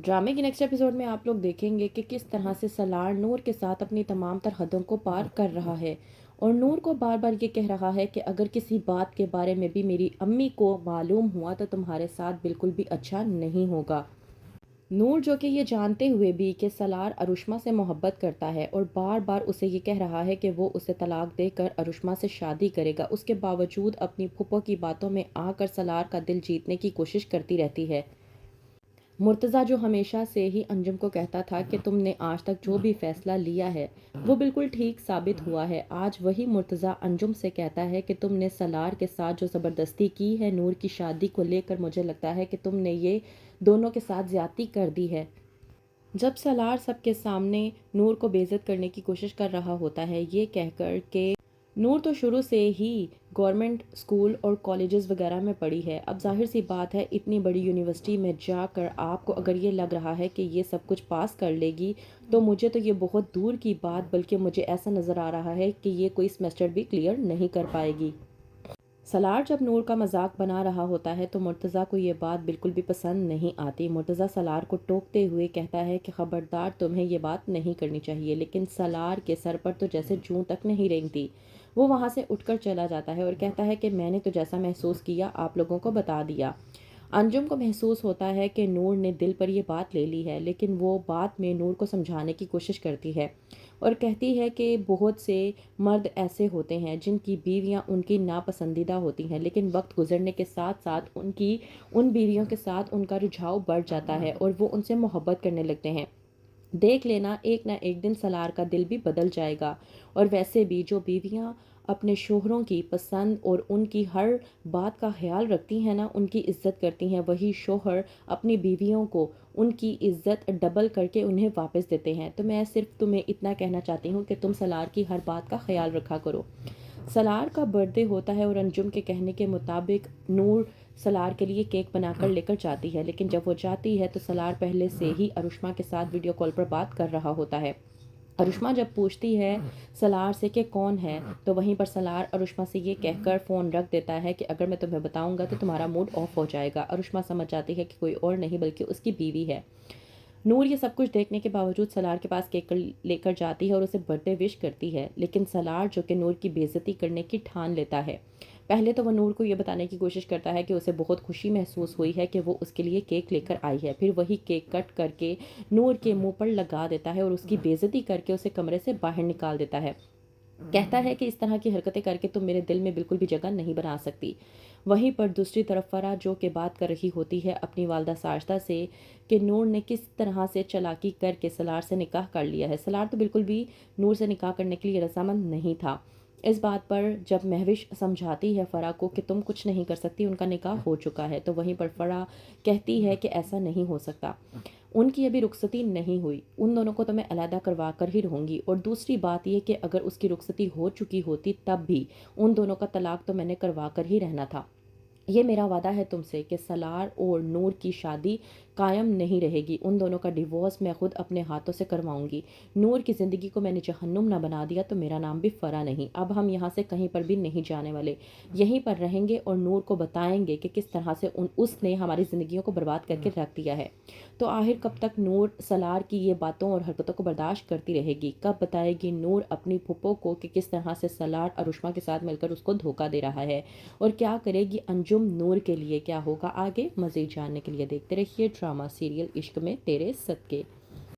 ड्रामे के next episode में आप लोग देखेंगे कि किस तरह से सलार नूर के साथ अपनी तमाम तर हदों को पार कर रहा है और नूर को बार बार ये कह रहा है कि अगर किसी बात के बारे में भी मेरी अम्मी को मालूम हुआ तो तुम्हारे साथ बिल्कुल भी अच्छा नहीं होगा। नूर जो कि ये जानते हुए भी कि सलार अरुष्मा से मोहब्बत करता है और बार बार उसे ये कह रहा है कि वो उसे तलाक देकर अरुष्मा से शादी करेगा, उसके बावजूद अपनी फूफो की बातों में आकर सलार का दिल जीतने की कोशिश करती रहती है। मुर्तज़ा जो हमेशा से ही अंजुम को कहता था कि तुमने आज तक जो भी फैसला लिया है वो बिल्कुल ठीक साबित हुआ है, आज वही मुर्तज़ा अंजुम से कहता है कि तुमने सलार के साथ जो ज़बरदस्ती की है नूर की शादी को लेकर, मुझे लगता है कि तुमने ये दोनों के साथ ज़्यादती कर दी है। जब सलार सबके सामने नूर को बेइज्जत करने की कोशिश कर रहा होता है ये कहकर कि नूर तो शुरू से ही गवर्नमेंट स्कूल और कॉलेजेस वगैरह में पढ़ी है, अब जाहिर सी बात है इतनी बड़ी यूनिवर्सिटी में जाकर आपको अगर ये लग रहा है कि ये सब कुछ पास कर लेगी तो मुझे तो ये बहुत दूर की बात, बल्कि मुझे ऐसा नज़र आ रहा है कि ये कोई सेमेस्टर भी क्लियर नहीं कर पाएगी। सलार जब नूर का मजाक बना रहा होता है तो मुर्तज़ा को ये बात बिल्कुल भी पसंद नहीं आती। मुर्तज़ा सलार को टोकते हुए कहता है कि ख़बरदार, तुम्हें ये बात नहीं करनी चाहिए, लेकिन सलार के सर पर तो जैसे जूं तक नहीं रेंगती। वो वहाँ से उठकर चला जाता है और कहता है कि मैंने तो जैसा महसूस किया आप लोगों को बता दिया। अंजुम को महसूस होता है कि नूर ने दिल पर ये बात ले ली है, लेकिन वो बाद में नूर को समझाने की कोशिश करती है और कहती है कि बहुत से मर्द ऐसे होते हैं जिनकी बीवियां उनकी नापसंदीदा होती हैं, लेकिन वक्त गुजरने के साथ साथ उन बीवियों के साथ उनका रुझाव बढ़ जाता है और वो उनसे मोहब्बत करने लगते हैं। देख लेना, एक ना एक दिन सलार का दिल भी बदल जाएगा। और वैसे भी जो बीवियां अपने शोहरों की पसंद और उनकी हर बात का ख्याल रखती हैं ना, उनकी इज्जत करती हैं, वही शोहर अपनी बीवियों को उनकी इज्जत डबल करके उन्हें वापस देते हैं। तो मैं सिर्फ तुम्हें इतना कहना चाहती हूँ कि तुम सलार की हर बात का ख्याल रखा करो। सलार का बर्थडे होता है और अंजुम के कहने के मुताबिक नूर सलार के लिए केक बनाकर लेकर जाती है, लेकिन जब वो जाती है तो सलार पहले से ही अरुष्मा के साथ वीडियो कॉल पर बात कर रहा होता है। अरुष्मा जब पूछती है सलार से कि कौन है, तो वहीं पर सलार अरुष्मा से ये कहकर फ़ोन रख देता है कि अगर मैं तुम्हें बताऊंगा तो तुम्हारा मूड ऑफ हो जाएगा। अरुष्मा समझ जाती है कि कोई और नहीं बल्कि उसकी बीवी है। नूर ये सब कुछ देखने के बावजूद सलार के पास केक लेकर जाती है और उसे बर्थडे विश करती है, लेकिन सलार जो कि नूर की बेइज्जती करने की ठान लेता है। पहले तो वह नूर को ये बताने की कोशिश करता है कि उसे बहुत खुशी महसूस हुई है कि वो उसके लिए केक लेकर आई है, फिर वही केक कट करके नूर के मुंह पर लगा देता है और उसकी बेइज्जती करके उसे कमरे से बाहर निकाल देता है। कहता है कि इस तरह की हरकतें करके तुम मेरे दिल में बिल्कुल भी जगह नहीं बना सकती। वहीं पर दूसरी तरफ फरा जो कि बात कर रही होती है अपनी वालदा साजदा से कि नूर ने किस तरह से चालाकी करके सलार से निकाह कर लिया है। सलार तो बिल्कुल भी नूर से निकाह करने के लिए रजामंद नहीं था। इस बात पर जब महविश समझाती है फ़रा को कि तुम कुछ नहीं कर सकती, उनका निकाह हो चुका है, तो वहीं पर फ़रा कहती है कि ऐसा नहीं हो सकता, उनकी अभी रुखसती नहीं हुई, उन दोनों को तो मैं अलहदा करवा कर ही रहूँगी। और दूसरी बात यह कि अगर उसकी रुखसती हो चुकी होती तब भी उन दोनों का तलाक तो मैंने करवा कर ही रहना था। ये मेरा वादा है तुमसे कि सलार और नूर की शादी कायम नहीं रहेगी, उन दोनों का डिवोर्स मैं खुद अपने हाथों से करवाऊंगी। नूर की ज़िंदगी को मैंने जहन्नुम ना बना दिया तो मेरा नाम भी फ़रा नहीं। अब हम यहाँ से कहीं पर भी नहीं जाने वाले, यहीं पर रहेंगे और नूर को बताएंगे कि किस तरह से उसने हमारी ज़िंदगियों को बर्बाद करके रख दिया है। तो आखिर कब तक नूर सलार की ये बातों और हरकतों को बर्दाश्त करती रहेगी? कब बताएगी नूर अपनी फूफो को कि किस तरह से सलार अरुष्मा के साथ मिलकर उसको धोखा दे रहा है? और क्या करेगी अंजुम नूर के लिए? क्या होगा आगे? मज़ीद जानने के लिए देखते रहिए ड्रामा सीरियल इश्क में तेरे सदके।